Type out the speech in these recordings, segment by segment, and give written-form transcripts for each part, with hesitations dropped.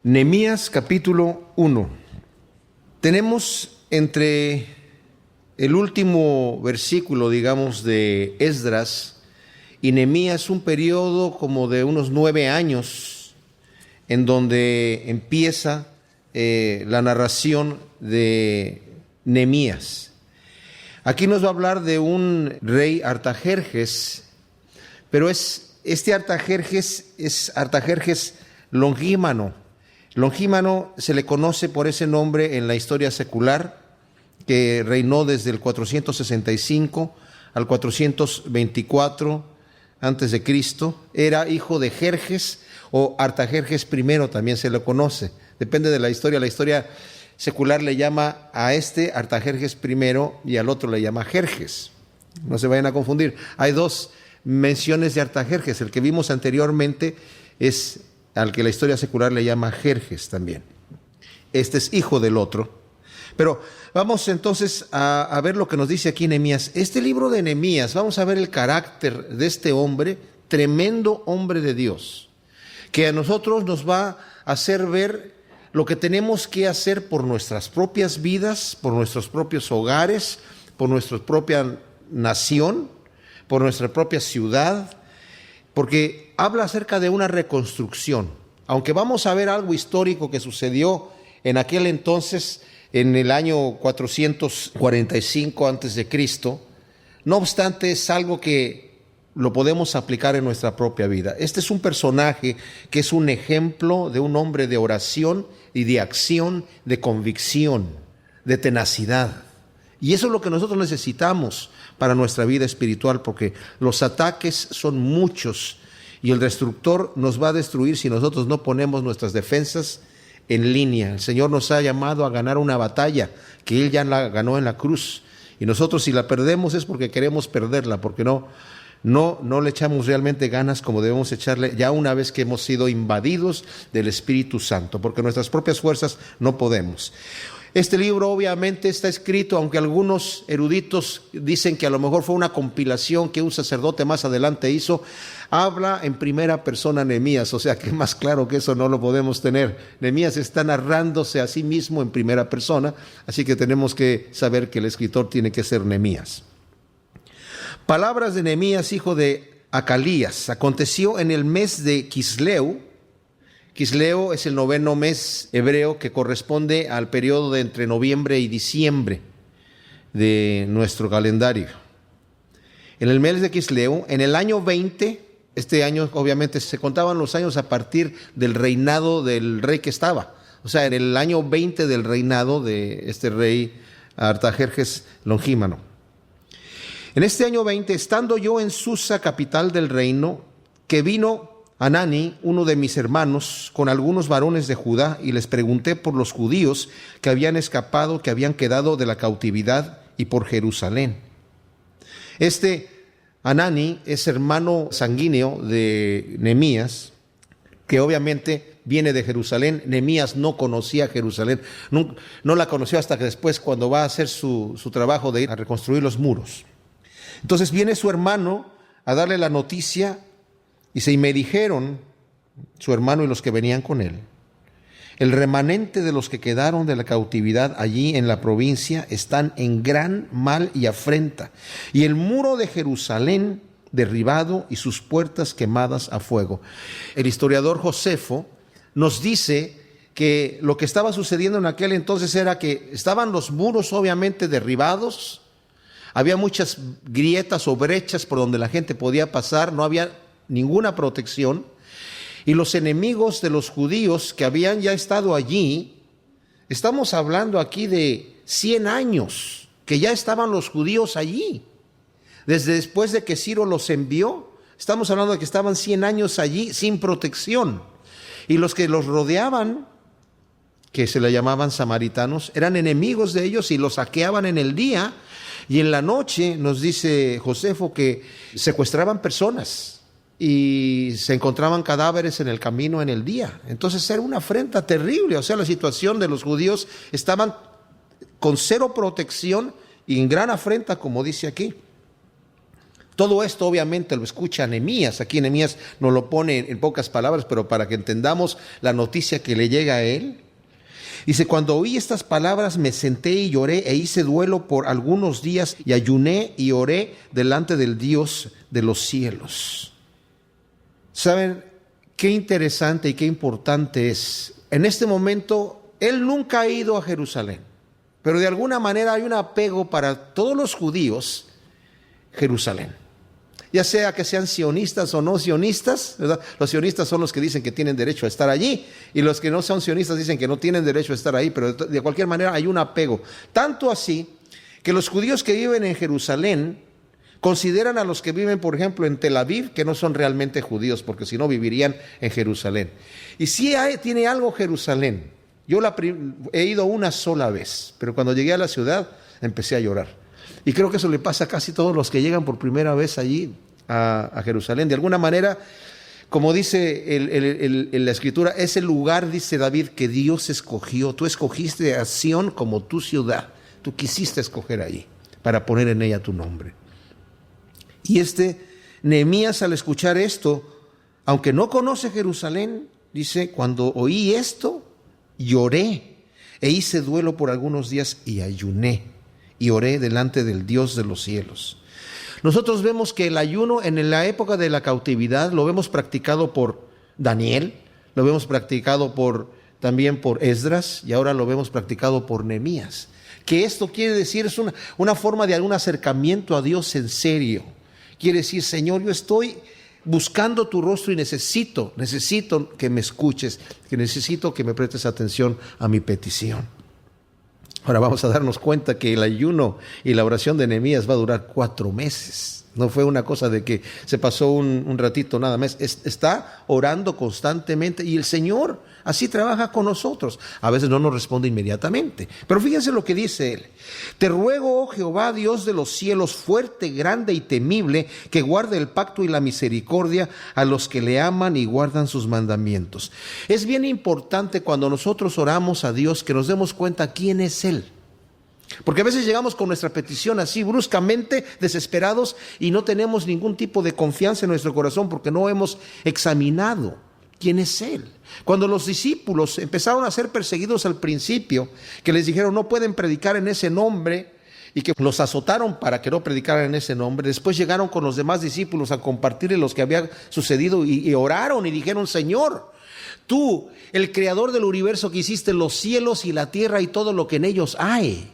Nehemías capítulo 1. Tenemos entre el último versículo, digamos, de Esdras y Nehemías un periodo como de unos 9 años en donde empieza la narración de Nehemías. Aquí nos va a hablar de un rey Artajerjes, pero este Artajerjes es Artajerjes Longímano. Longímano se le conoce por ese nombre en la historia secular, que reinó desde el 465 al 424 antes de Cristo. Era hijo de Jerjes o Artajerjes I, también se le conoce. Depende de la historia. La historia secular le llama a este Artajerjes I y al otro le llama Jerjes. No se vayan a confundir. Hay dos menciones de Artajerjes. El que vimos anteriormente es al que la historia secular le llama Jerjes también. Este es hijo del otro. Pero vamos entonces a ver lo que nos dice aquí Nehemías. Este libro de Nehemías, vamos a ver el carácter de este hombre, tremendo hombre de Dios, que a nosotros nos va a hacer ver lo que tenemos que hacer por nuestras propias vidas, por nuestros propios hogares, por nuestra propia nación, por nuestra propia ciudad, porque habla acerca de una reconstrucción. Aunque vamos a ver algo histórico que sucedió en aquel entonces, en el año 445 antes de Cristo, no obstante es algo que lo podemos aplicar en nuestra propia vida. Este es un personaje que es un ejemplo de un hombre de oración y de acción, de convicción, de tenacidad. Y eso es lo que nosotros necesitamos para nuestra vida espiritual, porque los ataques son muchos y el destructor nos va a destruir si nosotros no ponemos nuestras defensas en línea. El Señor nos ha llamado a ganar una batalla que Él ya la ganó en la cruz, y nosotros si la perdemos es porque queremos perderla, porque no le echamos realmente ganas como debemos echarle ya una vez que hemos sido invadidos del Espíritu Santo, porque nuestras propias fuerzas no podemos. Este libro obviamente está escrito, aunque algunos eruditos dicen que a lo mejor fue una compilación que un sacerdote más adelante hizo, habla en primera persona Nehemías, o sea que más claro que eso no lo podemos tener. Nehemías está narrándose a sí mismo en primera persona, así que tenemos que saber que el escritor tiene que ser Nehemías. Palabras de Nehemías, hijo de Acalías. Aconteció en el mes de Quisleu. Quisleu es el 9º mes hebreo que corresponde al periodo de entre noviembre y diciembre de nuestro calendario. En el mes de Quisleu, en el año 20, este año obviamente se contaban los años a partir del reinado del rey que estaba. O sea, en el año 20 del reinado de este rey Artajerjes Longímano. En este año 20, estando yo en Susa, capital del reino, que vino Hanani, uno de mis hermanos, con algunos varones de Judá, y les pregunté por los judíos que habían escapado, que habían quedado de la cautividad, y por Jerusalén. Este Hanani es hermano sanguíneo de Nehemías, que obviamente viene de Jerusalén. Nehemías no conocía Jerusalén, no la conoció hasta que después, cuando va a hacer su trabajo de ir a reconstruir los muros. Entonces viene su hermano a darle la noticia. Y me dijeron, su hermano y los que venían con él, el remanente de los que quedaron de la cautividad allí en la provincia están en gran mal y afrenta, y el muro de Jerusalén derribado y sus puertas quemadas a fuego. El historiador Josefo nos dice que lo que estaba sucediendo en aquel entonces era que estaban los muros obviamente derribados, había muchas grietas o brechas por donde la gente podía pasar, no había ninguna protección, y los enemigos de los judíos que habían ya estado allí, estamos hablando aquí de 100 años que ya estaban los judíos allí, desde después de que Ciro los envió, estamos hablando de que estaban 100 años allí sin protección, y los que los rodeaban, que se le llamaban samaritanos, eran enemigos de ellos y los saqueaban en el día, y en la noche nos dice Josefo que secuestraban personas y se encontraban cadáveres en el camino en el día. Entonces era una afrenta terrible. O sea, la situación de los judíos estaban con cero protección y en gran afrenta, como dice aquí. Todo esto obviamente lo escucha Nehemías. Aquí Nehemías nos lo pone en pocas palabras, pero para que entendamos la noticia que le llega a él. Dice, cuando oí estas palabras me senté y lloré e hice duelo por algunos días y ayuné y oré delante del Dios de los cielos. ¿Saben qué interesante y qué importante es? En este momento, él nunca ha ido a Jerusalén, pero de alguna manera hay un apego para todos los judíos, Jerusalén. Ya sea que sean sionistas o no sionistas, ¿verdad? Los sionistas son los que dicen que tienen derecho a estar allí, y los que no son sionistas dicen que no tienen derecho a estar ahí, pero de cualquier manera hay un apego. Tanto así que los judíos que viven en Jerusalén consideran a los que viven, por ejemplo, en Tel Aviv, que no son realmente judíos, porque si no vivirían en Jerusalén. Y sí tiene algo Jerusalén. Yo he ido una sola vez, pero cuando llegué a la ciudad empecé a llorar. Y creo que eso le pasa a casi todos los que llegan por primera vez allí a Jerusalén. De alguna manera, como dice en la Escritura, es el lugar, dice David, que Dios escogió. Tú escogiste a Sión como tu ciudad. Tú quisiste escoger allí para poner en ella tu nombre. Y Nehemías, al escuchar esto, aunque no conoce Jerusalén, dice, cuando oí esto, lloré e hice duelo por algunos días y ayuné y oré delante del Dios de los cielos. Nosotros vemos que el ayuno en la época de la cautividad lo vemos practicado por Daniel, lo vemos practicado también por Esdras, y ahora lo vemos practicado por Nehemías. Que esto quiere decir, es una forma de algún acercamiento a Dios en serio. Quiere decir, Señor, yo estoy buscando tu rostro y necesito que me escuches, que necesito que me prestes atención a mi petición. Ahora vamos a darnos cuenta que el ayuno y la oración de Nehemías va a durar 4 meses. No fue una cosa de que se pasó un ratito nada más. Está orando constantemente y el Señor así trabaja con nosotros. A veces no nos responde inmediatamente. Pero fíjense lo que dice él. Te ruego, oh Jehová, Dios de los cielos, fuerte, grande y temible, que guarde el pacto y la misericordia a los que le aman y guardan sus mandamientos. Es bien importante cuando nosotros oramos a Dios que nos demos cuenta quién es Él. Porque a veces llegamos con nuestra petición así bruscamente, desesperados, y no tenemos ningún tipo de confianza en nuestro corazón porque no hemos examinado quién es Él. Cuando los discípulos empezaron a ser perseguidos al principio, que les dijeron no pueden predicar en ese nombre, y que los azotaron para que no predicaran en ese nombre, después llegaron con los demás discípulos a compartirles lo que había sucedido y oraron y dijeron, Señor, tú, el creador del universo que hiciste los cielos y la tierra y todo lo que en ellos hay,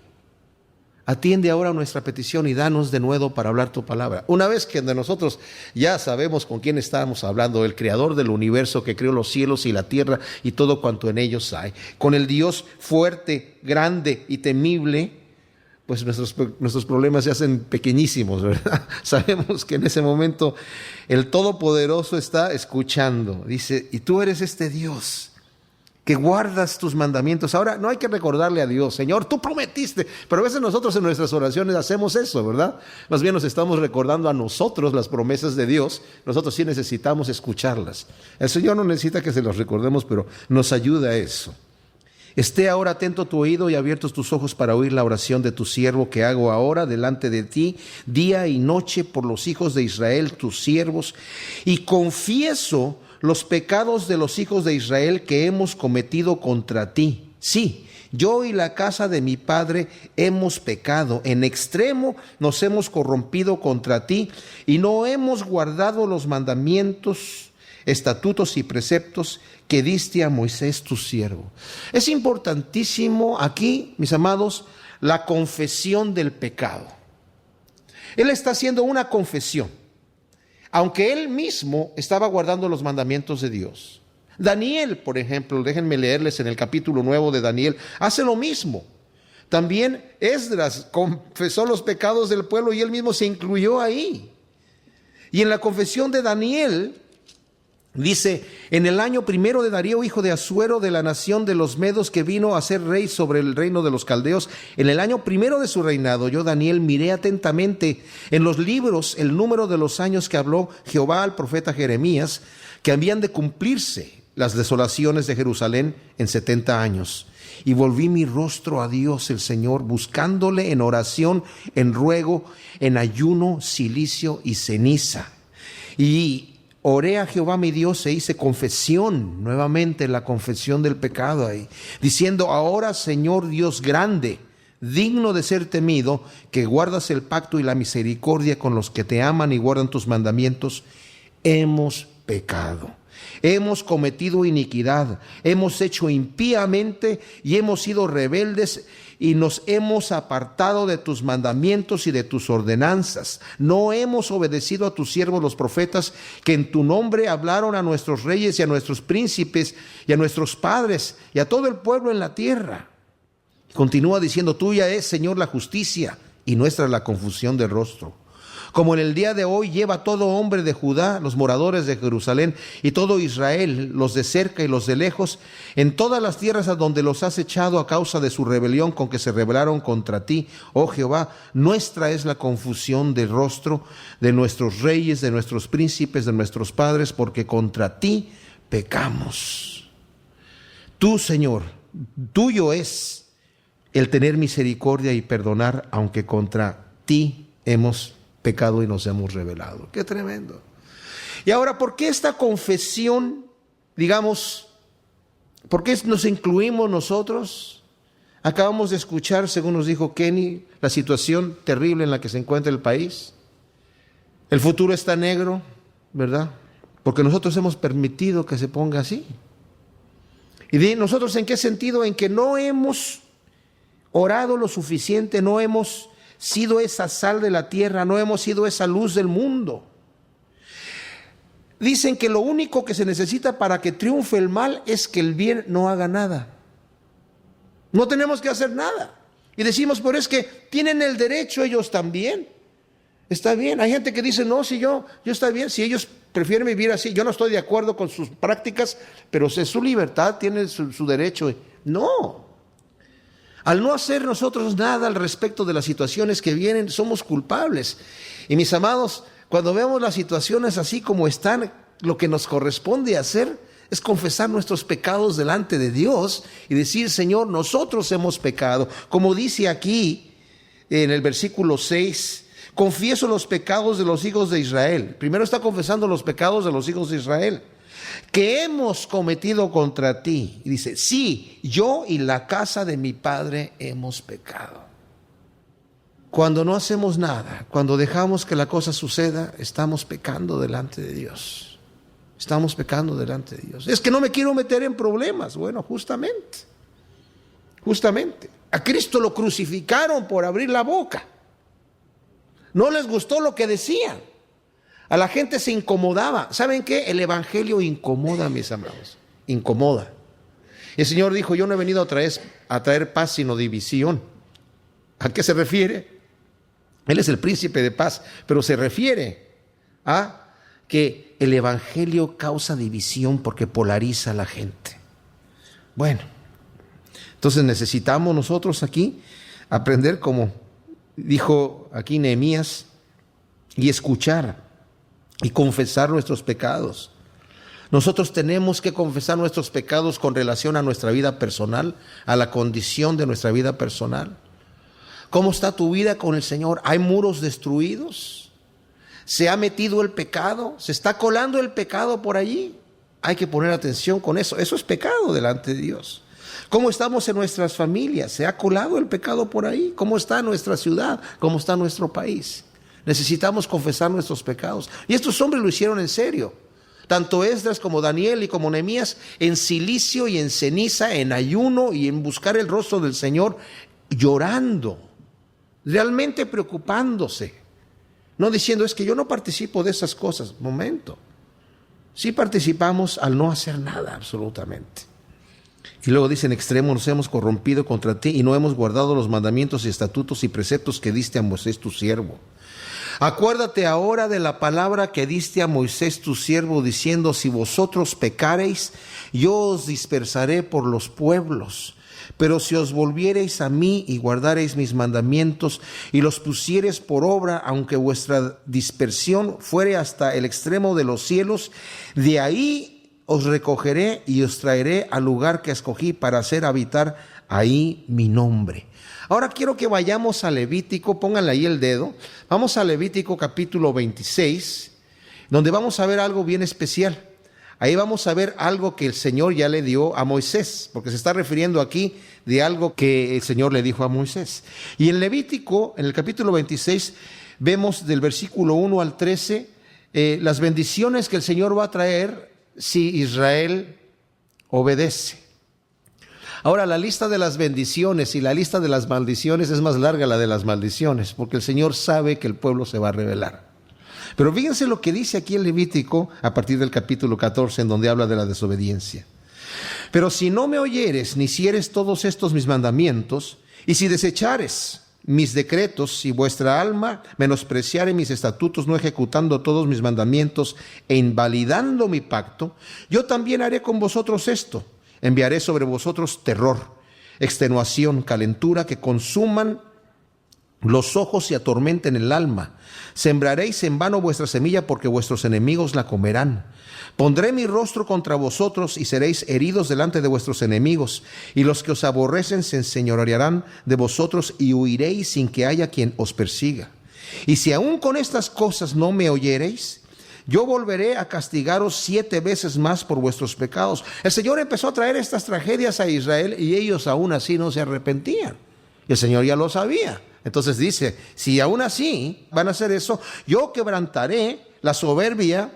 atiende ahora nuestra petición y danos de nuevo para hablar tu palabra. Una vez que de nosotros ya sabemos con quién estamos hablando, el creador del universo que creó los cielos y la tierra y todo cuanto en ellos hay, con el Dios fuerte, grande y temible, pues nuestros problemas se hacen pequeñísimos, ¿verdad? Sabemos que en ese momento el Todopoderoso está escuchando. Dice, y tú eres este Dios que guardas tus mandamientos. Ahora, no hay que recordarle a Dios, Señor, tú prometiste, pero a veces nosotros en nuestras oraciones hacemos eso, ¿verdad? Más bien nos estamos recordando a nosotros las promesas de Dios. Nosotros sí necesitamos escucharlas. El Señor no necesita que se las recordemos, pero nos ayuda a eso. Esté ahora atento tu oído y abiertos tus ojos para oír la oración de tu siervo que hago ahora delante de ti, día y noche por los hijos de Israel, tus siervos, y confieso los pecados de los hijos de Israel que hemos cometido contra ti. Sí, yo y la casa de mi padre hemos pecado, en extremo nos hemos corrompido contra ti y no hemos guardado los mandamientos, estatutos y preceptos que diste a Moisés tu siervo. Es importantísimo aquí, mis amados, la confesión del pecado. Él está haciendo una confesión, aunque él mismo estaba guardando los mandamientos de Dios. Daniel, por ejemplo, déjenme leerles en el capítulo 9 de Daniel, hace lo mismo. También Esdras confesó los pecados del pueblo y él mismo se incluyó ahí. Y en la confesión de Daniel dice, en el año 1 de Darío, hijo de Asuero, de la nación de los Medos, que vino a ser rey sobre el reino de los caldeos, en el año 1 de su reinado, yo, Daniel, miré atentamente en los libros el número de los años que habló Jehová al profeta Jeremías, que habían de cumplirse. las desolaciones de Jerusalén en 70 años. Y volví mi rostro a Dios el Señor, buscándole en oración, en ruego, en ayuno, cilicio y ceniza. Y oré a Jehová mi Dios e hice confesión, nuevamente la confesión del pecado ahí, diciendo: ahora, Señor Dios grande, digno de ser temido, que guardas el pacto y la misericordia con los que te aman y guardan tus mandamientos, hemos pecado. Hemos cometido iniquidad, hemos hecho impíamente y hemos sido rebeldes y nos hemos apartado de tus mandamientos y de tus ordenanzas. No hemos obedecido a tus siervos los profetas, que en tu nombre hablaron a nuestros reyes y a nuestros príncipes y a nuestros padres y a todo el pueblo en la tierra. Continúa diciendo: tuya es, Señor, la justicia y nuestra la confusión de rostro. Como en el día de hoy lleva todo hombre de Judá, los moradores de Jerusalén, y todo Israel, los de cerca y los de lejos, en todas las tierras a donde los has echado a causa de su rebelión con que se rebelaron contra ti, oh Jehová, nuestra es la confusión de rostro de nuestros reyes, de nuestros príncipes, de nuestros padres, porque contra ti pecamos. Tú, Señor, tuyo es el tener misericordia y perdonar, aunque contra ti hemos pecado y nos hemos rebelado. ¡Qué tremendo! Y ahora, ¿por qué esta confesión, digamos, por qué nos incluimos nosotros? Acabamos de escuchar, según nos dijo Kenny, la situación terrible en la que se encuentra el país. El futuro está negro, ¿verdad? Porque nosotros hemos permitido que se ponga así. ¿Y de nosotros en qué sentido? En que no hemos orado lo suficiente, no hemos sido esa sal de la tierra, no hemos sido esa luz del mundo. Dicen que lo único que se necesita para que triunfe el mal es que el bien no haga nada. No tenemos que hacer nada. Y decimos: pero es que tienen el derecho ellos también. Está bien. Hay gente que dice: no, si yo está bien, si ellos prefieren vivir así, yo no estoy de acuerdo con sus prácticas, pero es su libertad, tiene su derecho. No. Al no hacer nosotros nada al respecto de las situaciones que vienen, somos culpables. Y mis amados, cuando vemos las situaciones así como están, lo que nos corresponde hacer es confesar nuestros pecados delante de Dios y decir: Señor, nosotros hemos pecado. Como dice aquí en el versículo 6, confieso los pecados de los hijos de Israel. Primero está confesando los pecados de los hijos de Israel, que hemos cometido contra ti. Y dice: sí, yo y la casa de mi padre hemos pecado. Cuando no hacemos nada, cuando dejamos que la cosa suceda, estamos pecando delante de Dios. Estamos pecando delante de Dios. Es que no me quiero meter en problemas. Bueno, justamente. A Cristo lo crucificaron por abrir la boca. No les gustó lo que decían. A la gente se incomodaba. ¿Saben qué? El evangelio incomoda, mis amados. Incomoda. El Señor dijo: yo no he venido a traer paz, sino división. ¿A qué se refiere? Él es el príncipe de paz, pero se refiere a que el evangelio causa división porque polariza a la gente. Bueno, entonces necesitamos nosotros aquí aprender, como dijo aquí Nehemías, y escuchar y confesar nuestros pecados. Nosotros tenemos que confesar nuestros pecados con relación a nuestra vida personal, a la condición de nuestra vida personal. ¿Cómo está tu vida con el Señor? ¿Hay muros destruidos? ¿Se ha metido el pecado? ¿Se está colando el pecado por allí? Hay que poner atención con eso. Eso es pecado delante de Dios. ¿Cómo estamos en nuestras familias? ¿Se ha colado el pecado por ahí? ¿Cómo está nuestra ciudad? ¿Cómo está nuestro país? Necesitamos confesar nuestros pecados. Y estos hombres lo hicieron en serio. Tanto Esdras como Daniel y como Nehemías, en cilicio y en ceniza, en ayuno y en buscar el rostro del Señor, llorando, realmente preocupándose. No diciendo: es que yo no participo de esas cosas. Momento. Sí participamos al no hacer nada, absolutamente. Y luego dice: en extremo nos hemos corrompido contra ti y no hemos guardado los mandamientos y estatutos y preceptos que diste a Moisés tu siervo. Acuérdate ahora de la palabra que diste a Moisés tu siervo, diciendo: si vosotros pecareis, yo os dispersaré por los pueblos. Pero si os volviereis a mí y guardareis mis mandamientos y los pusiereis por obra, aunque vuestra dispersión fuere hasta el extremo de los cielos, de ahí os recogeré y os traeré al lugar que escogí para hacer habitar ahí mi nombre. Ahora quiero que vayamos a Levítico, pónganle ahí el dedo. Vamos a Levítico capítulo 26, donde vamos a ver algo bien especial. Ahí vamos a ver algo que el Señor ya le dio a Moisés, porque se está refiriendo aquí de algo que el Señor le dijo a Moisés. Y en Levítico, en el capítulo 26, vemos del versículo 1 al 13, las bendiciones que el Señor va a traer si Israel obedece. Ahora, la lista de las bendiciones y la lista de las maldiciones es más larga la de las maldiciones, porque el Señor sabe que el pueblo se va a rebelar. Pero fíjense lo que dice aquí en Levítico a partir del capítulo 14, en donde habla de la desobediencia. Pero si no me oyeres ni hicieres todos estos mis mandamientos, y si desechares mis decretos, y vuestra alma menospreciare mis estatutos, no ejecutando todos mis mandamientos e invalidando mi pacto, yo también haré con vosotros esto: enviaré sobre vosotros terror, extenuación, calentura, que consuman los ojos y atormenten el alma. Sembraréis en vano vuestra semilla, porque vuestros enemigos la comerán. Pondré mi rostro contra vosotros y seréis heridos delante de vuestros enemigos, y los que os aborrecen se enseñorearán de vosotros y huiréis sin que haya quien os persiga. Y si aún con estas cosas no me oyereis, yo volveré a castigaros 7 veces más por vuestros pecados. El Señor empezó a traer estas tragedias a Israel y ellos aún así no se arrepentían. Y el Señor ya lo sabía. Entonces dice, si aún así van a hacer eso, yo quebrantaré la soberbia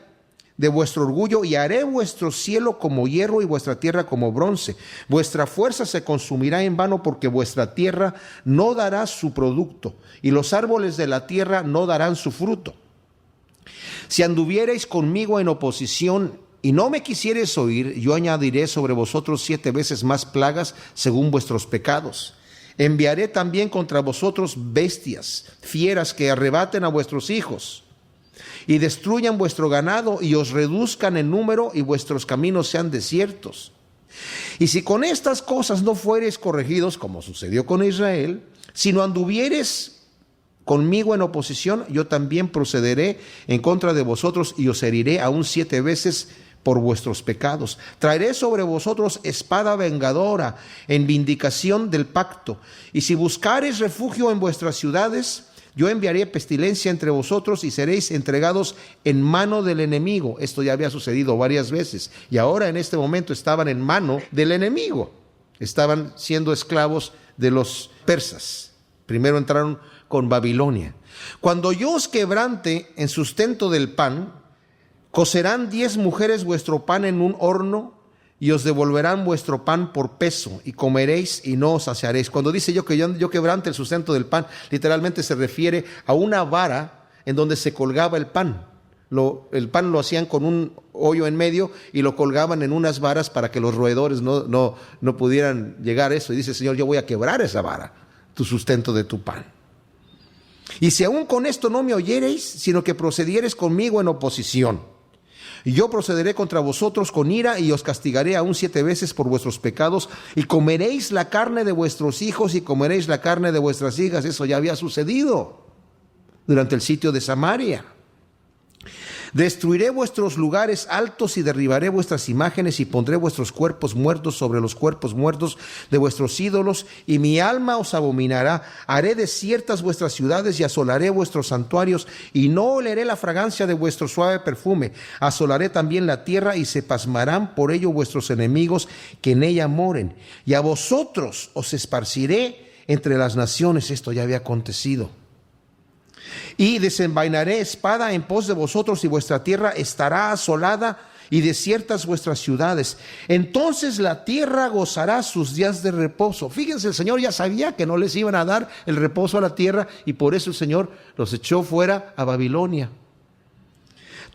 de vuestro orgullo y haré vuestro cielo como hierro y vuestra tierra como bronce. Vuestra fuerza se consumirá en vano, porque vuestra tierra no dará su producto y los árboles de la tierra no darán su fruto. Si anduviereis conmigo en oposición y no me quisiereis oír, yo añadiré sobre vosotros 7 veces más plagas según vuestros pecados. Enviaré también contra vosotros bestias, fieras, que arrebaten a vuestros hijos y destruyan vuestro ganado y os reduzcan en número y vuestros caminos sean desiertos. Y si con estas cosas no fuereis corregidos, como sucedió con Israel, sino anduviereis conmigo en oposición, yo también procederé en contra de vosotros y os heriré aún 7 veces por vuestros pecados. Traeré sobre vosotros espada vengadora en vindicación del pacto. Y si buscareis refugio en vuestras ciudades, yo enviaré pestilencia entre vosotros y seréis entregados en mano del enemigo. Esto ya había sucedido varias veces y ahora en este momento estaban en mano del enemigo. Estaban siendo esclavos de los persas. Primero entraron con Babilonia. Cuando yo os quebrante en sustento del pan, cocerán 10 mujeres vuestro pan en un horno y os devolverán vuestro pan por peso, y comeréis y no os saciaréis. Cuando dice yo que yo quebrante el sustento del pan, literalmente se refiere a una vara en donde se colgaba el pan. El pan lo hacían con un hoyo en medio y lo colgaban en unas varas para que los roedores no pudieran llegar a eso. Y dice el Señor, yo voy a quebrar esa vara, tu sustento de tu pan. Y si aún con esto no me oyereis, sino que procediereis conmigo en oposición, y yo procederé contra vosotros con ira y os castigaré aún 7 veces por vuestros pecados, y comeréis la carne de vuestros hijos y comeréis la carne de vuestras hijas. Eso ya había sucedido durante el sitio de Samaria. Destruiré vuestros lugares altos y derribaré vuestras imágenes y pondré vuestros cuerpos muertos sobre los cuerpos muertos de vuestros ídolos, y mi alma os abominará. Haré desiertas vuestras ciudades y asolaré vuestros santuarios, y no oleré la fragancia de vuestro suave perfume. Asolaré también la tierra y se pasmarán por ello vuestros enemigos que en ella moren, y a vosotros os esparciré entre las naciones. Esto ya había acontecido. Y desenvainaré espada en pos de vosotros, y vuestra tierra estará asolada y desiertas vuestras ciudades. Entonces la tierra gozará sus días de reposo. Fíjense, el Señor ya sabía que no les iban a dar el reposo a la tierra, y por eso el Señor los echó fuera a Babilonia.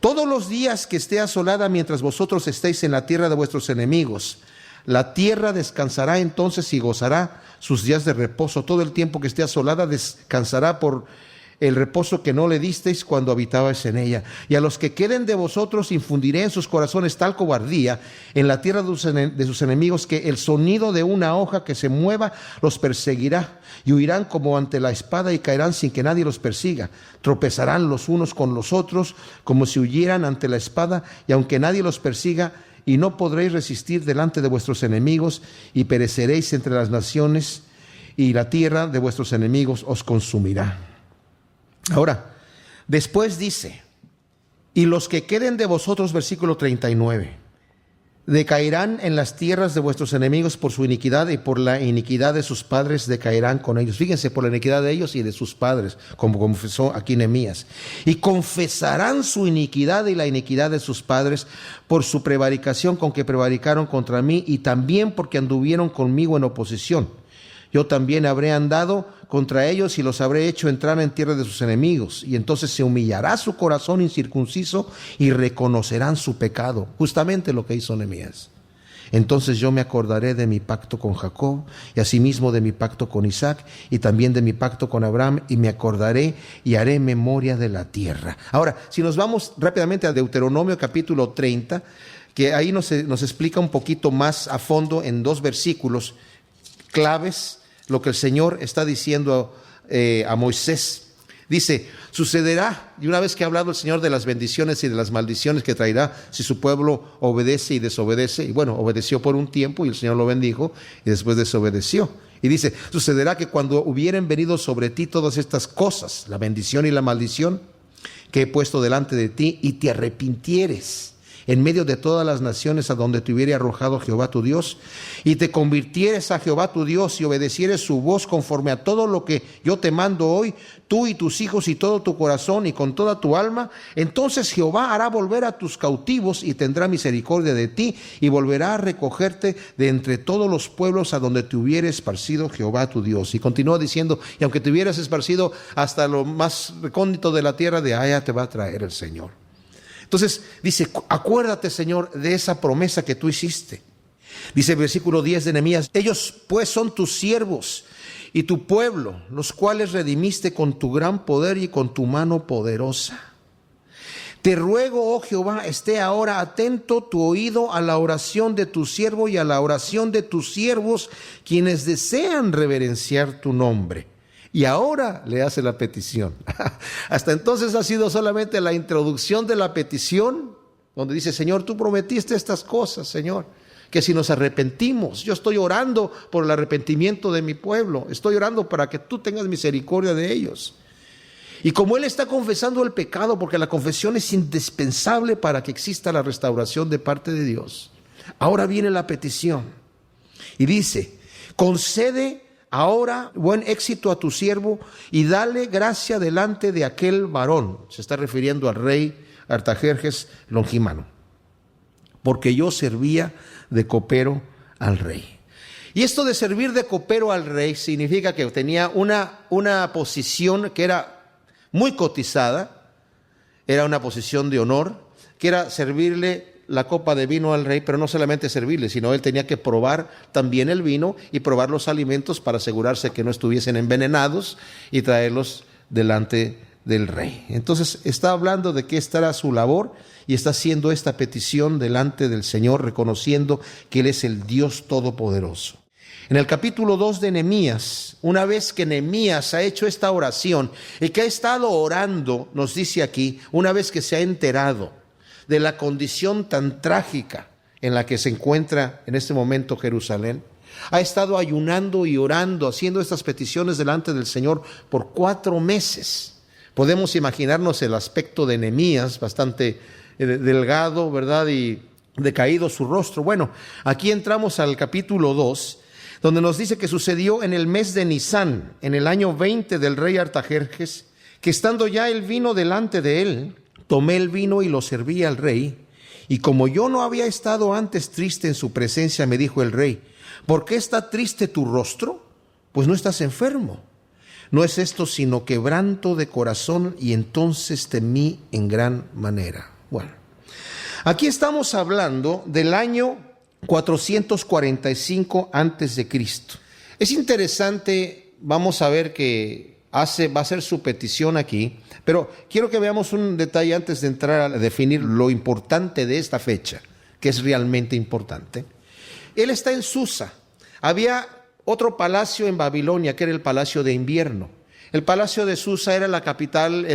Todos los días que esté asolada mientras vosotros estéis en la tierra de vuestros enemigos, la tierra descansará entonces y gozará sus días de reposo. Todo el tiempo que esté asolada descansará por el reposo que no le disteis cuando habitabais en ella. Y a los que queden de vosotros infundiré en sus corazones tal cobardía en la tierra de sus enemigos, que el sonido de una hoja que se mueva los perseguirá, y huirán como ante la espada y caerán sin que nadie los persiga. Tropezarán los unos con los otros como si huyeran ante la espada, y aunque nadie los persiga, y no podréis resistir delante de vuestros enemigos, y pereceréis entre las naciones, y la tierra de vuestros enemigos os consumirá. Ahora, después dice, y los que queden de vosotros, versículo 39, decaerán en las tierras de vuestros enemigos por su iniquidad, y por la iniquidad de sus padres decaerán con ellos. Fíjense, por la iniquidad de ellos y de sus padres, como confesó aquí Nehemías. Y confesarán su iniquidad y la iniquidad de sus padres por su prevaricación con que prevaricaron contra mí, y también porque anduvieron conmigo en oposición. Yo también habré andado contra ellos y los habré hecho entrar en tierra de sus enemigos. Y entonces se humillará su corazón incircunciso y reconocerán su pecado. Justamente lo que hizo Nehemías. Entonces yo me acordaré de mi pacto con Jacob, y asimismo de mi pacto con Isaac, y también de mi pacto con Abraham, y me acordaré y haré memoria de la tierra. Ahora, si nos vamos rápidamente a Deuteronomio capítulo 30, que ahí nos explica un poquito más a fondo en 2 versículos claves lo que el Señor está diciendo a Moisés. Dice, sucederá, y una vez que ha hablado el Señor de las bendiciones y de las maldiciones que traerá si su pueblo obedece y desobedece, y bueno, obedeció por un tiempo y el Señor lo bendijo, y después desobedeció. Y dice, sucederá que cuando hubieren venido sobre ti todas estas cosas, la bendición y la maldición que he puesto delante de ti, y te arrepintieres en medio de todas las naciones a donde te hubiere arrojado Jehová tu Dios, y te convirtieres a Jehová tu Dios, y obedecieres su voz conforme a todo lo que yo te mando hoy, tú y tus hijos y todo tu corazón y con toda tu alma, entonces Jehová hará volver a tus cautivos y tendrá misericordia de ti, y volverá a recogerte de entre todos los pueblos a donde te hubiere esparcido Jehová tu Dios. Y continúa diciendo, y aunque te hubieras esparcido hasta lo más recóndito de la tierra, de allá te va a traer el Señor. Entonces dice, acuérdate, Señor, de esa promesa que tú hiciste. Dice el versículo 10 de Nehemías, ellos pues son tus siervos y tu pueblo, los cuales redimiste con tu gran poder y con tu mano poderosa. Te ruego, oh Jehová, esté ahora atento tu oído a la oración de tu siervo y a la oración de tus siervos, quienes desean reverenciar tu nombre. Y ahora le hace la petición. Hasta entonces ha sido solamente la introducción de la petición, donde dice, Señor, tú prometiste estas cosas, Señor, que si nos arrepentimos, yo estoy orando por el arrepentimiento de mi pueblo, estoy orando para que tú tengas misericordia de ellos. Y como él está confesando el pecado, porque la confesión es indispensable para que exista la restauración de parte de Dios, ahora viene la petición. Y dice, concede ahora buen éxito a tu siervo y dale gracia delante de aquel varón. Se está refiriendo al rey Artajerjes Longimano, porque yo servía de copero al rey. Y esto de servir de copero al rey significa que tenía una posición que era muy cotizada, era una posición de honor, que era servirle la copa de vino al rey, pero no solamente servirle, sino él tenía que probar también el vino y probar los alimentos para asegurarse que no estuviesen envenenados y traerlos delante del rey. Entonces está hablando de que esta era su labor y está haciendo esta petición delante del Señor, reconociendo que Él es el Dios Todopoderoso. En el capítulo 2 de Nehemías, una vez que Nehemías ha hecho esta oración y que ha estado orando, nos dice aquí, una vez que se ha enterado de la condición tan trágica en la que se encuentra en este momento Jerusalén, ha estado ayunando y orando, haciendo estas peticiones delante del Señor por 4 meses. Podemos imaginarnos el aspecto de Nehemías, bastante delgado, ¿verdad? Y decaído su rostro. Bueno, aquí entramos al capítulo 2, donde nos dice que sucedió en el mes de Nisán, en el año 20 del rey Artajerjes, que estando ya el vino delante de él, tomé el vino y lo serví al rey, y como yo no había estado antes triste en su presencia, me dijo el rey, ¿por qué está triste tu rostro? Pues no estás enfermo. No es esto sino quebranto de corazón, y entonces temí en gran manera. Bueno, aquí estamos hablando del año 445 antes de Cristo. Es interesante, vamos a ver que va a hacer su petición aquí, pero quiero que veamos un detalle antes de entrar a definir lo importante de esta fecha, que es realmente importante. Él está en Susa. Había otro palacio en Babilonia, que era el palacio de invierno. El palacio de Susa era la capital,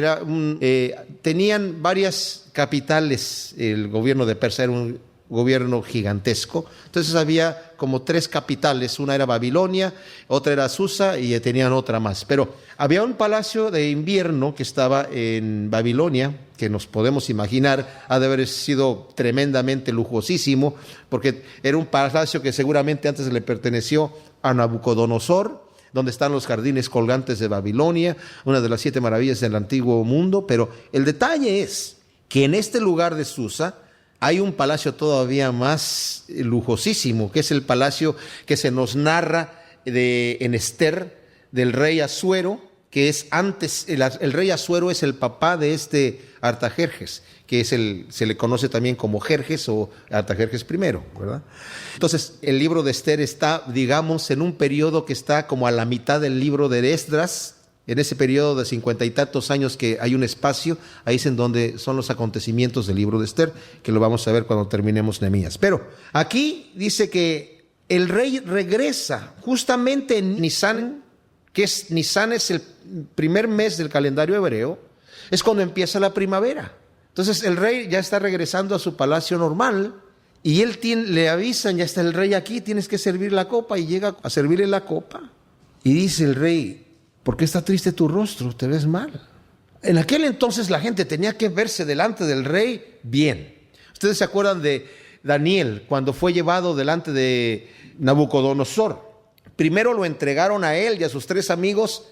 tenían varias capitales, el gobierno de Persia era un gobierno gigantesco. Entonces había como 3 capitales, una era Babilonia, otra era Susa y tenían otra más. Pero había un palacio de invierno que estaba en Babilonia, que nos podemos imaginar ha de haber sido tremendamente lujosísimo, porque era un palacio que seguramente antes le perteneció a Nabucodonosor, donde están los jardines colgantes de Babilonia, una de las 7 maravillas del antiguo mundo. Pero el detalle es que en este lugar de Susa hay un palacio todavía más lujosísimo, que es el palacio que se nos narra en Esther, del rey Asuero, que es antes, el rey Asuero es el papá de este Artajerjes, que se le conoce también como Jerjes o Artajerjes I, ¿verdad? Entonces, el libro de Esther está, digamos, en un periodo que está como a la mitad del libro de Esdras. En ese periodo de 50 y tantos años que hay un espacio, ahí es en donde son los acontecimientos del libro de Esther, que lo vamos a ver cuando terminemos Nehemías. Pero aquí dice que el rey regresa justamente en Nisán, que Nisán es el primer mes del calendario hebreo, es cuando empieza la primavera. Entonces el rey ya está regresando a su palacio normal y le avisan, ya está el rey aquí, tienes que servir la copa, y llega a servirle la copa. Y dice el rey: ¿por qué está triste tu rostro? ¿Te ves mal? En aquel entonces la gente tenía que verse delante del rey bien. Ustedes se acuerdan de Daniel cuando fue llevado delante de Nabucodonosor. Primero lo entregaron a él y a sus 3 amigos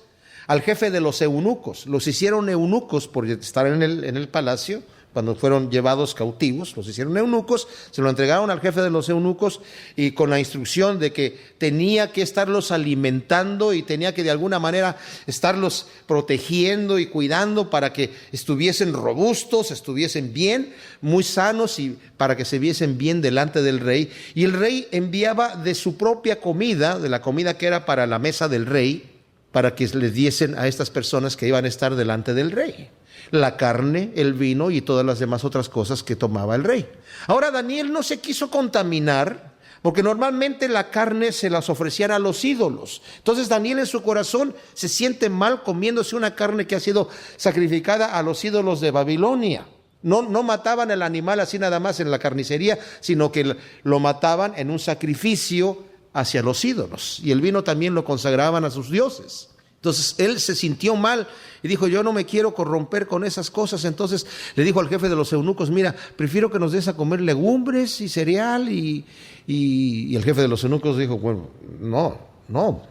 al jefe de los eunucos. Los hicieron eunucos por estar en el palacio. Cuando fueron llevados cautivos, los hicieron eunucos, se lo entregaron al jefe de los eunucos y con la instrucción de que tenía que estarlos alimentando y tenía que de alguna manera estarlos protegiendo y cuidando para que estuviesen robustos, estuviesen bien, muy sanos, y para que se viesen bien delante del rey. Y el rey enviaba de su propia comida, de la comida que era para la mesa del rey, para que les diesen a estas personas que iban a estar delante del rey la carne, el vino y todas las demás otras cosas que tomaba el rey. Ahora Daniel no se quiso contaminar, porque normalmente la carne se las ofrecían a los ídolos. Entonces Daniel en su corazón se siente mal comiéndose una carne que ha sido sacrificada a los ídolos de Babilonia. No mataban el animal así nada más en la carnicería, sino que lo mataban en un sacrificio hacia los ídolos. Y el vino también lo consagraban a sus dioses. Entonces él se sintió mal y dijo: yo no me quiero corromper con esas cosas. Entonces le dijo al jefe de los eunucos: mira, prefiero que nos des a comer legumbres y cereal. Y el jefe de los eunucos dijo: bueno, no,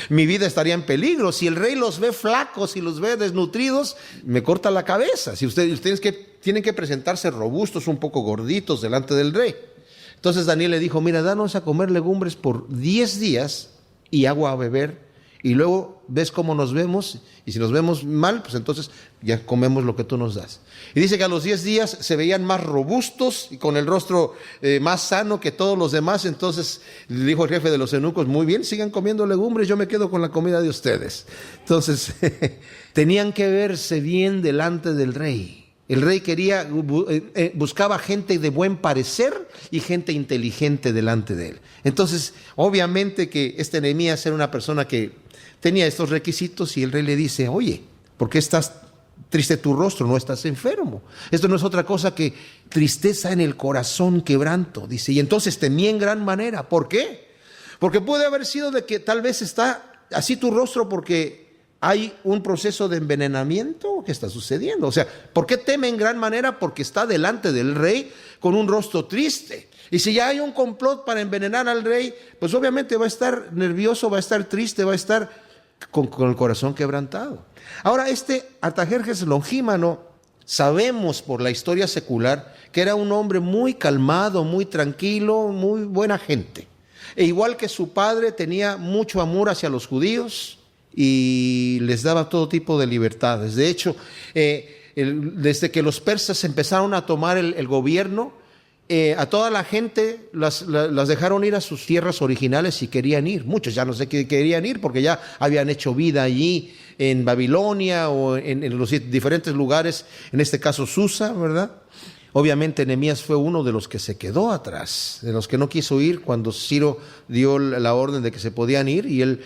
mi vida estaría en peligro. Si el rey los ve flacos y los ve desnutridos, me corta la cabeza. Si ustedes tienen que presentarse robustos, un poco gorditos delante del rey. Entonces Daniel le dijo: mira, danos a comer legumbres por 10 días y agua a beber, y luego ves cómo nos vemos, y si nos vemos mal, pues entonces ya comemos lo que tú nos das. Y dice que a los 10 días se veían más robustos y con el rostro más sano que todos los demás. Entonces le dijo el jefe de los eunucos: muy bien, sigan comiendo legumbres, yo me quedo con la comida de ustedes. Entonces tenían que verse bien delante del rey. El rey buscaba gente de buen parecer y gente inteligente delante de él. Entonces, obviamente que Nehemías era una persona que tenía estos requisitos, y el rey le dice: oye, ¿por qué estás triste tu rostro? No estás enfermo. Esto no es otra cosa que tristeza en el corazón, quebranto. Dice: y entonces temí en gran manera. ¿Por qué? Porque puede haber sido de que tal vez está así tu rostro porque hay un proceso de envenenamiento que está sucediendo. O sea, ¿por qué teme en gran manera? Porque está delante del rey con un rostro triste. Y si ya hay un complot para envenenar al rey, pues obviamente va a estar nervioso, va a estar triste, va a estar con el corazón quebrantado. Ahora, Artajerjes Longímano, sabemos por la historia secular que era un hombre muy calmado, muy tranquilo, muy buena gente. E igual que su padre, tenía mucho amor hacia los judíos y les daba todo tipo de libertades. De hecho, desde que los persas empezaron a tomar el gobierno, a toda la gente las dejaron ir a sus tierras originales si querían ir. Muchos ya no sé qué querían ir porque ya habían hecho vida allí en Babilonia o en los diferentes lugares, en este caso Susa, ¿verdad? Obviamente Nehemías fue uno de los que se quedó atrás, de los que no quiso ir cuando Ciro dio la orden de que se podían ir, y él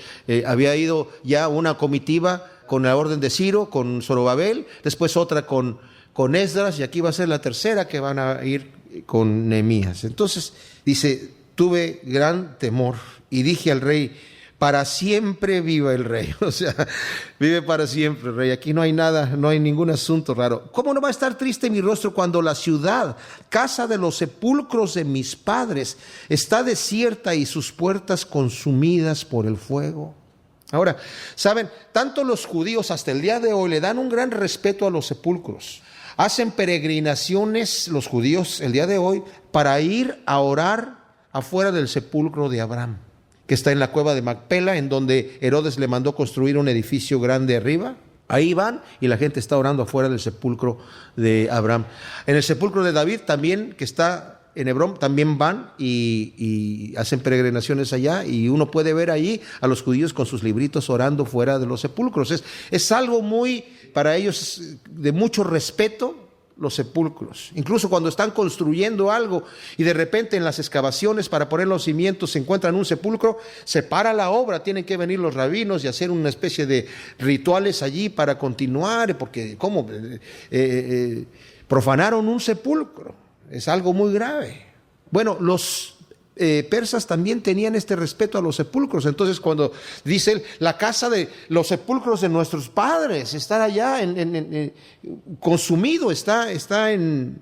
había ido ya una comitiva con la orden de Ciro, con Zorobabel, después otra con Esdras, y aquí va a ser la tercera que van a ir con Nehemías. Entonces dice, tuve gran temor y dije al rey, para siempre viva el rey. O sea, vive para siempre el rey. Aquí no hay nada, no hay ningún asunto raro. ¿Cómo no va a estar triste mi rostro cuando la ciudad, casa de los sepulcros de mis padres, está desierta y sus puertas consumidas por el fuego? Ahora, ¿saben? Tanto los judíos hasta el día de hoy le dan un gran respeto a los sepulcros. Hacen peregrinaciones los judíos el día de hoy para ir a orar afuera del sepulcro de Abraham, que está en la cueva de Macpela, en donde Herodes le mandó construir un edificio grande arriba. Ahí van y la gente está orando afuera del sepulcro de Abraham. En el sepulcro de David también, que está en Hebrón, también van y hacen peregrinaciones allá, y uno puede ver ahí a los judíos con sus libritos orando fuera de los sepulcros. Es algo muy, para ellos, de mucho respeto, los sepulcros. Incluso cuando están construyendo algo y de repente en las excavaciones para poner los cimientos se encuentran un sepulcro, se para la obra, tienen que venir los rabinos y hacer una especie de rituales allí para continuar, porque ¿cómo? Profanaron un sepulcro. Es algo muy grave. Bueno, los persas también tenían este respeto a los sepulcros. Entonces, cuando dice él, la casa de los sepulcros de nuestros padres está allá consumido, está en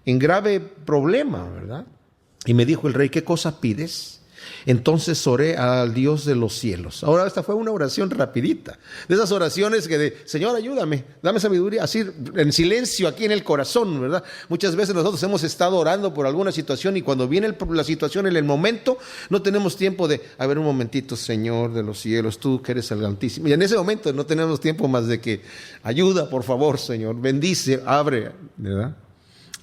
grave problema, ¿verdad? Y me dijo el rey, ¿qué cosa pides? Entonces oré al Dios de los cielos. Ahora, esta fue una oración rapidita, de esas oraciones que de, Señor, ayúdame, dame sabiduría, así en silencio aquí en el corazón, ¿verdad? Muchas veces nosotros hemos estado orando por alguna situación y cuando viene la situación en el momento, no tenemos tiempo de, a ver un momentito, Señor de los cielos, tú que eres el Altísimo. Y en ese momento no tenemos tiempo más de que, ayuda, por favor, Señor, bendice, abre, ¿verdad?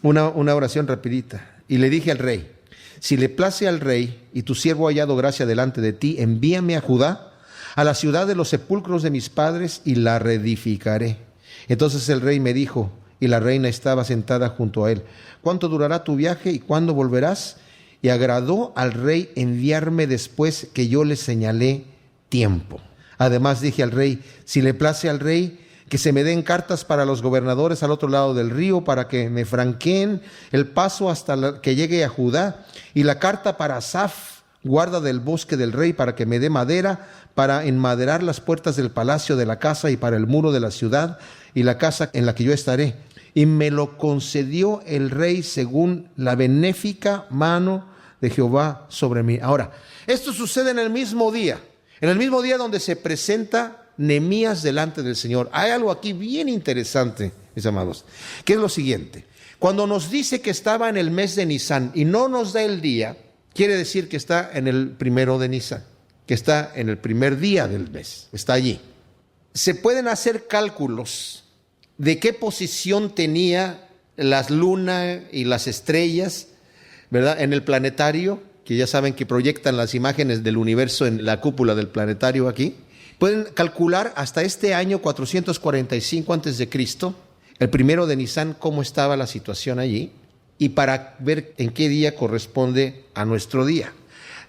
Una oración rapidita. Y le dije al rey, si le place al rey y tu siervo ha hallado gracia delante de ti, envíame a Judá, a la ciudad de los sepulcros de mis padres, y la reedificaré. Entonces el rey me dijo, y la reina estaba sentada junto a él, ¿cuánto durará tu viaje y cuándo volverás? Y agradó al rey enviarme después que yo le señalé tiempo. Además dije al rey, si le place al rey, que se me den cartas para los gobernadores al otro lado del río, para que me franqueen el paso hasta que llegue a Judá, y la carta para Asaf, guarda del bosque del rey, para que me dé madera para enmaderar las puertas del palacio de la casa y para el muro de la ciudad y la casa en la que yo estaré. Y me lo concedió el rey según la benéfica mano de Jehová sobre mí. Ahora, esto sucede en el mismo día donde se presenta Nehemías delante del Señor. Hay algo aquí bien interesante, mis amados, que es lo siguiente. Cuando nos dice que estaba en el mes de Nisán y no nos da el día, quiere decir que está en el primero de Nisán, que está en el primer día del mes, está allí. Se pueden hacer cálculos de qué posición tenía las lunas y las estrellas, ¿verdad?, en el planetario, que ya saben que proyectan las imágenes del universo en la cúpula del planetario aquí. Pueden calcular hasta este año 445 antes de Cristo, el primero de Nisán, cómo estaba la situación allí, y para ver en qué día corresponde a nuestro día.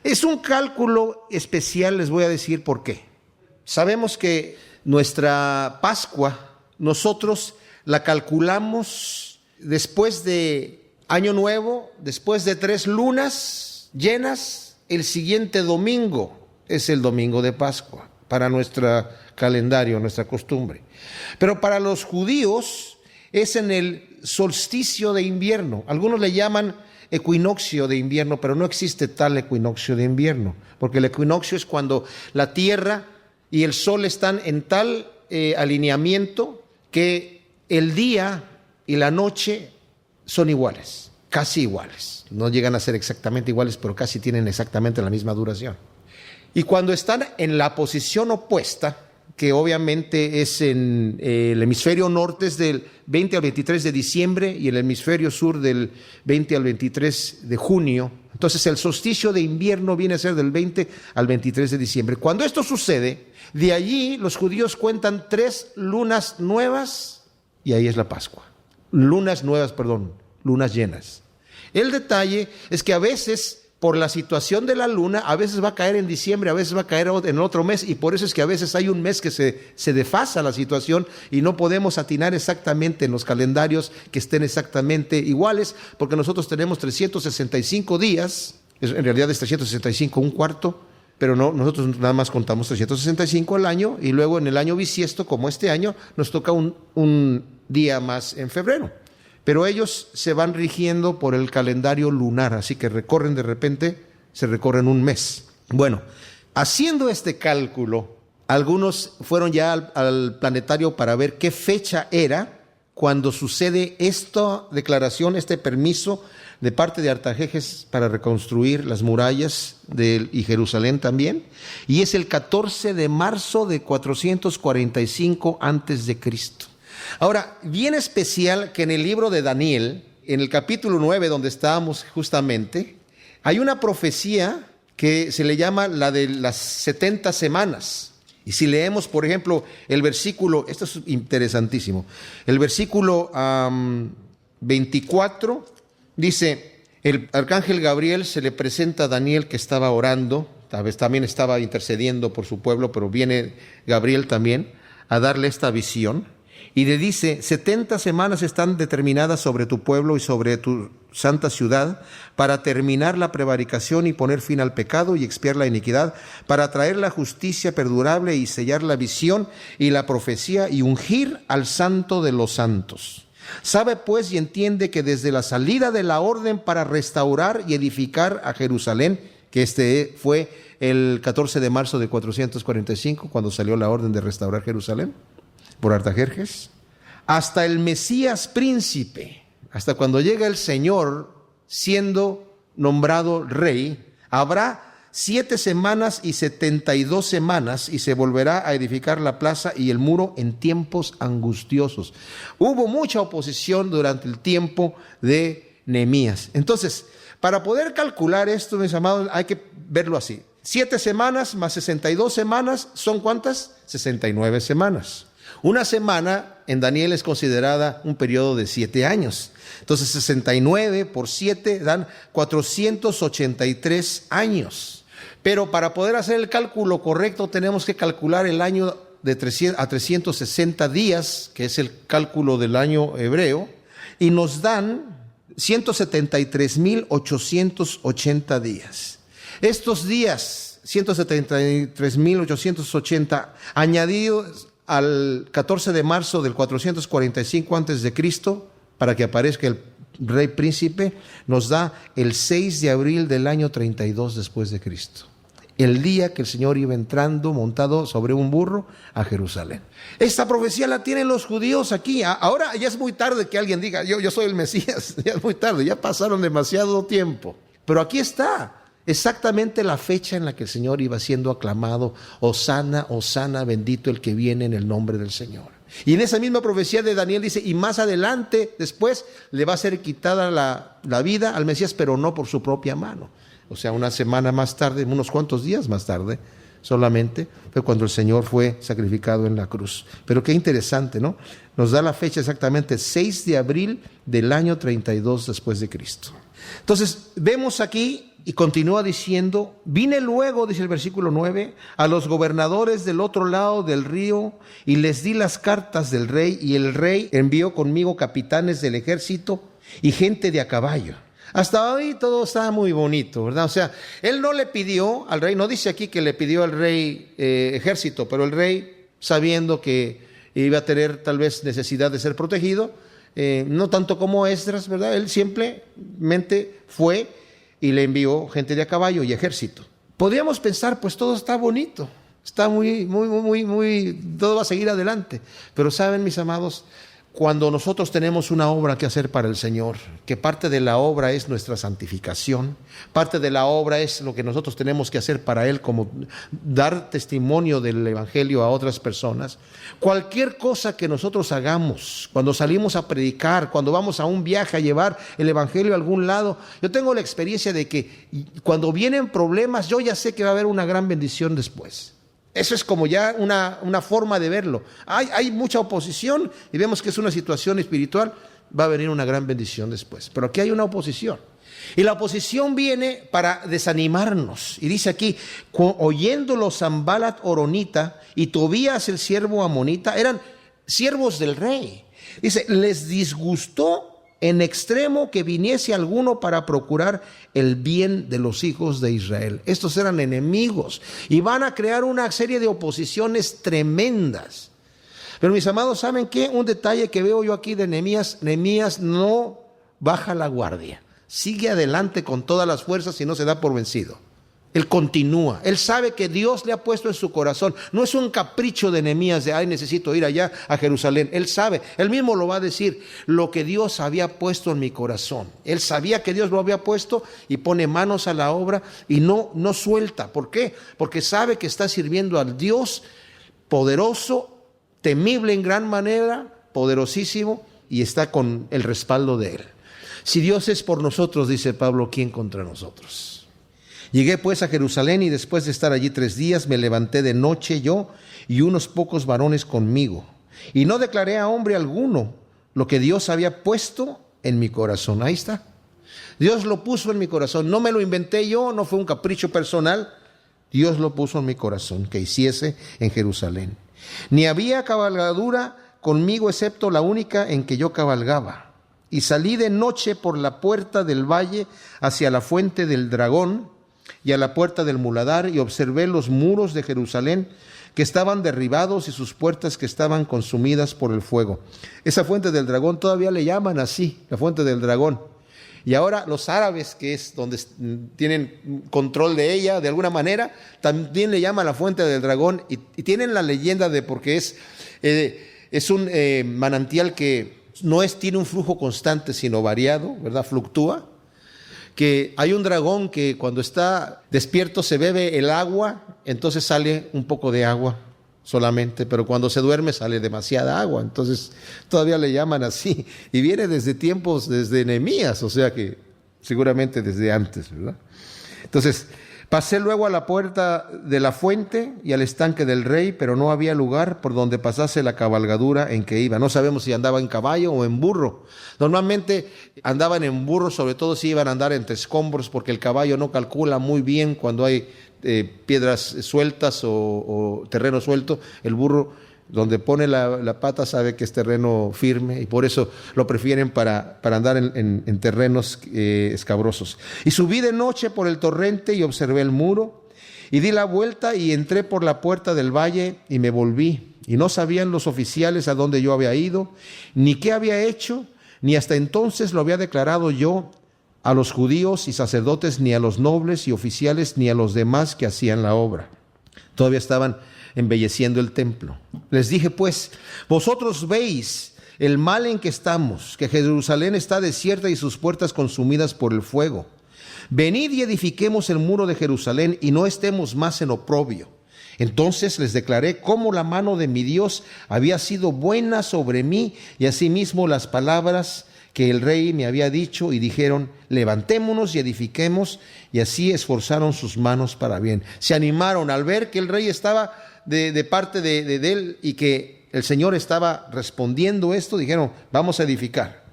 Es un cálculo especial, les voy a decir por qué. Sabemos que nuestra Pascua, nosotros la calculamos después de Año Nuevo, después de 3 lunas llenas, el siguiente domingo es el domingo de Pascua, para nuestro calendario, nuestra costumbre. Pero para los judíos es en el solsticio de invierno. Algunos le llaman equinoccio de invierno, pero no existe tal equinoccio de invierno, porque el equinoccio es cuando la tierra y el sol están en tal alineamiento que el día y la noche son iguales, casi iguales. No llegan a ser exactamente iguales, pero casi tienen exactamente la misma duración. Y cuando están en la posición opuesta, que obviamente es en el hemisferio norte es del 20 al 23 de diciembre y el hemisferio sur del 20 al 23 de junio. Entonces el solsticio de invierno viene a ser del 20 al 23 de diciembre. Cuando esto sucede, de allí los judíos cuentan 3 lunas nuevas y ahí es la Pascua. Lunas llenas. El detalle es que a veces por la situación de la luna, a veces va a caer en diciembre, a veces va a caer en otro mes, y por eso es que a veces hay un mes que se desfasa la situación y no podemos atinar exactamente en los calendarios que estén exactamente iguales, porque nosotros tenemos 365 días, en realidad es 365 un cuarto, pero no, nosotros nada más contamos 365 al año, y luego en el año bisiesto, como este año, nos toca un día más en febrero. Pero ellos se van rigiendo por el calendario lunar, así que recorren de repente, se recorren un mes. Bueno, haciendo este cálculo, algunos fueron ya al planetario para ver qué fecha era cuando sucede esta declaración, este permiso de parte de Artajerjes para reconstruir las murallas y Jerusalén también, y es el 14 de marzo de 445 antes de Cristo. Ahora, bien especial que en el libro de Daniel, en el capítulo 9, donde estábamos justamente, hay una profecía que se le llama la de las 70 semanas. Y si leemos, por ejemplo, el versículo, esto es interesantísimo, el versículo 24, dice, el arcángel Gabriel se le presenta a Daniel que estaba orando, tal vez también estaba intercediendo por su pueblo, pero viene Gabriel también a darle esta visión. Y le dice, 70 semanas están determinadas sobre tu pueblo y sobre tu santa ciudad para terminar la prevaricación y poner fin al pecado y expiar la iniquidad, para traer la justicia perdurable y sellar la visión y la profecía y ungir al santo de los santos. Sabe pues y entiende que desde la salida de la orden para restaurar y edificar a Jerusalén, que este fue el 14 de marzo de 445, cuando salió la orden de restaurar Jerusalén, por Artajerjes, hasta el Mesías príncipe, hasta cuando llega el Señor siendo nombrado rey, habrá 7 semanas y 72 semanas y se volverá a edificar la plaza y el muro en tiempos angustiosos. Hubo mucha oposición durante el tiempo de Nehemías. Entonces, para poder calcular esto, mis amados, hay que verlo así. 7 semanas más 62 semanas, ¿son cuántas? 69 semanas. Una semana en Daniel es considerada un periodo de 7 años. Entonces 69 por 7 dan 483 años. Pero para poder hacer el cálculo correcto tenemos que calcular el año de 360 días, que es el cálculo del año hebreo, y nos dan 173.880 días. Estos días, 173.880 añadidos al 14 de marzo del 445 antes de Cristo, para que aparezca el rey príncipe, nos da el 6 de abril del año 32 después de Cristo. El día que el Señor iba entrando montado sobre un burro a Jerusalén. Esta profecía la tienen los judíos aquí. Ahora ya es muy tarde que alguien diga, yo soy el Mesías. Ya es muy tarde, ya pasaron demasiado tiempo. Pero aquí está exactamente la fecha en la que el Señor iba siendo aclamado. Hosana, Hosana, bendito el que viene en el nombre del Señor. Y en esa misma profecía de Daniel dice, y más adelante, después, le va a ser quitada la vida al Mesías, pero no por su propia mano. O sea, una semana más tarde, unos cuantos días más tarde, solamente fue cuando el Señor fue sacrificado en la cruz. Pero qué interesante, ¿no? Nos da la fecha exactamente, 6 de abril del año 32 después de Cristo. Entonces, vemos aquí, y continúa diciendo, vine luego, dice el versículo 9, a los gobernadores del otro lado del río, y les di las cartas del rey, y el rey envió conmigo capitanes del ejército y gente de a caballo. Hasta hoy todo está muy bonito, ¿verdad? O sea, él no le pidió al rey, no dice aquí que le pidió al rey ejército, pero el rey, sabiendo que iba a tener tal vez necesidad de ser protegido, no tanto como Esdras, ¿verdad? Él simplemente fue y le envió gente de a caballo y ejército. Podríamos pensar, pues todo está bonito, está muy, todo va a seguir adelante. Pero saben, mis amados, cuando nosotros tenemos una obra que hacer para el Señor, que parte de la obra es nuestra santificación, parte de la obra es lo que nosotros tenemos que hacer para Él, como dar testimonio del Evangelio a otras personas. Cualquier cosa que nosotros hagamos, cuando salimos a predicar, cuando vamos a un viaje a llevar el Evangelio a algún lado, yo tengo la experiencia de que cuando vienen problemas, yo ya sé que va a haber una gran bendición después. Eso es como ya una forma de verlo. Hay mucha oposición y vemos que es una situación espiritual, va a venir una gran bendición después. Pero aquí hay una oposición. Y la oposición viene para desanimarnos. Y dice aquí, oyéndolo Sanballat horonita y Tobías el siervo amonita, eran siervos del rey. Dice, les disgustó en extremo que viniese alguno para procurar el bien de los hijos de Israel. Estos eran enemigos y van a crear una serie de oposiciones tremendas. Pero mis amados, ¿saben qué? Un detalle que veo yo aquí de Nehemías: Nehemías no baja la guardia, sigue adelante con todas las fuerzas y no se da por vencido. Él continúa, él sabe que Dios le ha puesto en su corazón. No es un capricho de Nehemías de, ay, necesito ir allá a Jerusalén. Él sabe, él mismo lo va a decir, lo que Dios había puesto en mi corazón. Él sabía que Dios lo había puesto y pone manos a la obra y no suelta. ¿Por qué? Porque sabe que está sirviendo al Dios poderoso, temible en gran manera, poderosísimo, y está con el respaldo de él. Si Dios es por nosotros, dice Pablo, ¿quién contra nosotros? Llegué pues a Jerusalén y después de estar allí 3 días me levanté de noche yo y unos pocos varones conmigo. Y no declaré a hombre alguno lo que Dios había puesto en mi corazón. Ahí está. Dios lo puso en mi corazón. No me lo inventé yo, no fue un capricho personal. Dios lo puso en mi corazón que hiciese en Jerusalén. Ni había cabalgadura conmigo excepto la única en que yo cabalgaba. Y salí de noche por la puerta del valle hacia la fuente del dragón y a la puerta del muladar, y observé los muros de Jerusalén que estaban derribados y sus puertas que estaban consumidas por el fuego. Esa fuente del dragón todavía le llaman así, la fuente del dragón. Y ahora los árabes, que es donde tienen control de ella de alguna manera, también le llaman la fuente del dragón, y tienen la leyenda de porque es un manantial que tiene un flujo constante, sino variado, ¿verdad? Fluctúa. Que hay un dragón que cuando está despierto se bebe el agua, entonces sale un poco de agua solamente, pero cuando se duerme sale demasiada agua, entonces todavía le llaman así, y viene desde tiempos, desde Nehemías, o sea que seguramente desde antes, ¿verdad? Entonces, pasé luego a la puerta de la fuente y al estanque del rey, pero no había lugar por donde pasase la cabalgadura en que iba. No sabemos si andaba en caballo o en burro. Normalmente andaban en burro, sobre todo si iban a andar entre escombros, porque el caballo no calcula muy bien cuando hay piedras sueltas o terreno suelto. El burro, donde pone la pata, sabe que es terreno firme y por eso lo prefieren para andar en terrenos escabrosos. Y subí de noche por el torrente y observé el muro y di la vuelta y entré por la puerta del valle y me volví. Y no sabían los oficiales a dónde yo había ido, ni qué había hecho, ni hasta entonces lo había declarado yo a los judíos y sacerdotes, ni a los nobles y oficiales, ni a los demás que hacían la obra. Todavía estaban embelleciendo el templo. Les dije pues, vosotros veis el mal en que estamos, que Jerusalén está desierta y sus puertas consumidas por el fuego. Venid y edifiquemos el muro de Jerusalén y no estemos más en oprobio. Entonces les declaré cómo la mano de mi Dios había sido buena sobre mí y asimismo las palabras que el rey me había dicho, y dijeron, levantémonos y edifiquemos, y así esforzaron sus manos para bien. Se animaron al ver que el rey estaba de parte de él y que el Señor estaba respondiendo esto, dijeron, vamos a edificar.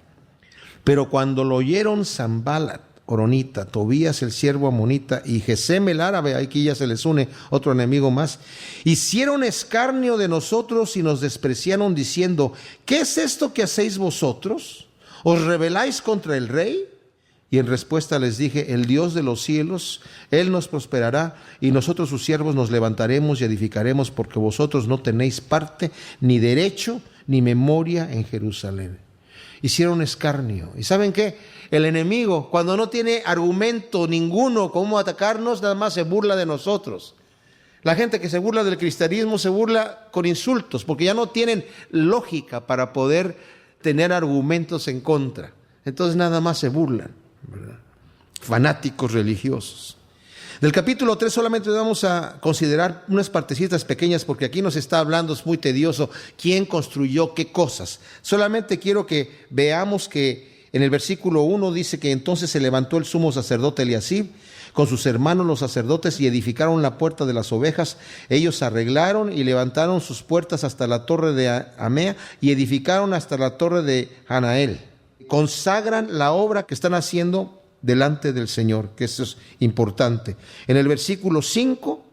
Pero cuando lo oyeron Sanballat horonita, Tobías el siervo amonita y Gesem el árabe, aquí ya se les une otro enemigo más, hicieron escarnio de nosotros y nos despreciaron diciendo, ¿qué es esto que hacéis vosotros? ¿Os rebeláis contra el rey? Y en respuesta les dije, el Dios de los cielos, Él nos prosperará y nosotros sus siervos nos levantaremos y edificaremos, porque vosotros no tenéis parte, ni derecho, ni memoria en Jerusalén. Hicieron escarnio. ¿Y saben qué? El enemigo, cuando no tiene argumento ninguno cómo atacarnos, nada más se burla de nosotros. La gente que se burla del cristianismo se burla con insultos, porque ya no tienen lógica para poder tener argumentos en contra. Entonces nada más se burlan, ¿verdad? Fanáticos religiosos. Del capítulo 3 solamente vamos a considerar unas partecitas pequeñas, porque aquí nos está hablando, es muy tedioso, quién construyó qué cosas. Solamente quiero que veamos que en el versículo 1 dice que entonces se levantó el sumo sacerdote Eliasib con sus hermanos los sacerdotes y edificaron la puerta de las ovejas. Ellos arreglaron y levantaron sus puertas hasta la torre de Amea y edificaron hasta la torre de Hanael. Consagran la obra que están haciendo delante del Señor, que eso es importante. En el versículo 5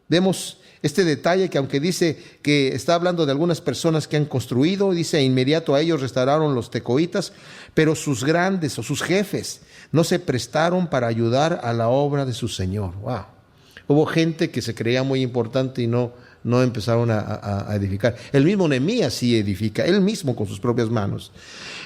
vemos este detalle que aunque dice que está hablando de algunas personas que han construido, dice inmediato a ellos restauraron los tecoitas, pero sus grandes o sus jefes no se prestaron para ayudar a la obra de su Señor. Wow. Hubo gente que se creía muy importante y no empezaron a edificar. El mismo Nehemías sí edifica, él mismo con sus propias manos.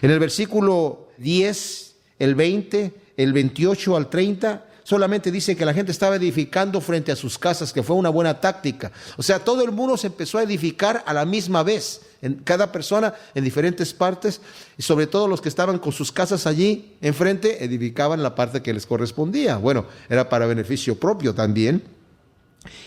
En el versículo 10, el 20, el 28 al 30, solamente dice que la gente estaba edificando frente a sus casas, que fue una buena táctica. O sea, todo el mundo se empezó a edificar a la misma vez, cada persona en diferentes partes, y sobre todo los que estaban con sus casas allí enfrente, edificaban la parte que les correspondía. Bueno, era para beneficio propio también.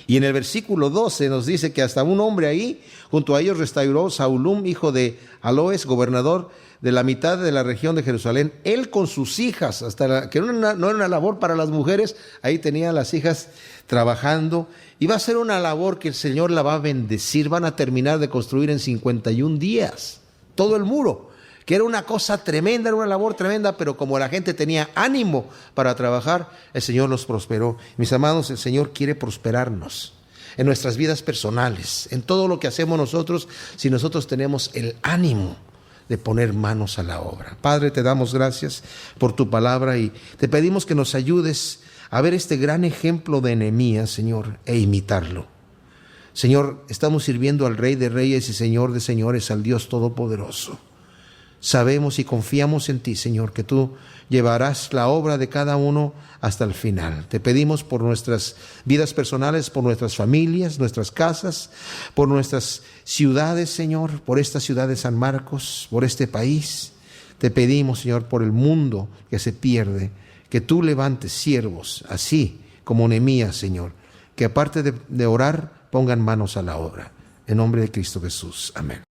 Y en el versículo 12 nos dice que hasta un hombre ahí, junto a ellos restauró Saulum, hijo de Aloes, gobernador de la mitad de la región de Jerusalén, él con sus hijas, que no era una labor para las mujeres, ahí tenía las hijas trabajando, y va a ser una labor que el Señor la va a bendecir. Van a terminar de construir en 51 días todo el muro, que era una cosa tremenda, era una labor tremenda, pero como la gente tenía ánimo para trabajar, el Señor los prosperó. Mis amados, el Señor quiere prosperarnos en nuestras vidas personales, en todo lo que hacemos nosotros, si nosotros tenemos el ánimo de poner manos a la obra. Padre, te damos gracias por tu palabra y te pedimos que nos ayudes a ver este gran ejemplo de Nehemías, Señor, e imitarlo. Señor, estamos sirviendo al Rey de Reyes y Señor de Señores, al Dios Todopoderoso. Sabemos y confiamos en ti, Señor, que tú llevarás la obra de cada uno hasta el final. Te pedimos por nuestras vidas personales, por nuestras familias, nuestras casas, por nuestras ciudades, Señor, por esta ciudad de San Marcos, por este país. Te pedimos, Señor, por el mundo que se pierde, que tú levantes siervos, así como Nehemías, Señor, que aparte de orar, pongan manos a la obra. En nombre de Cristo Jesús. Amén.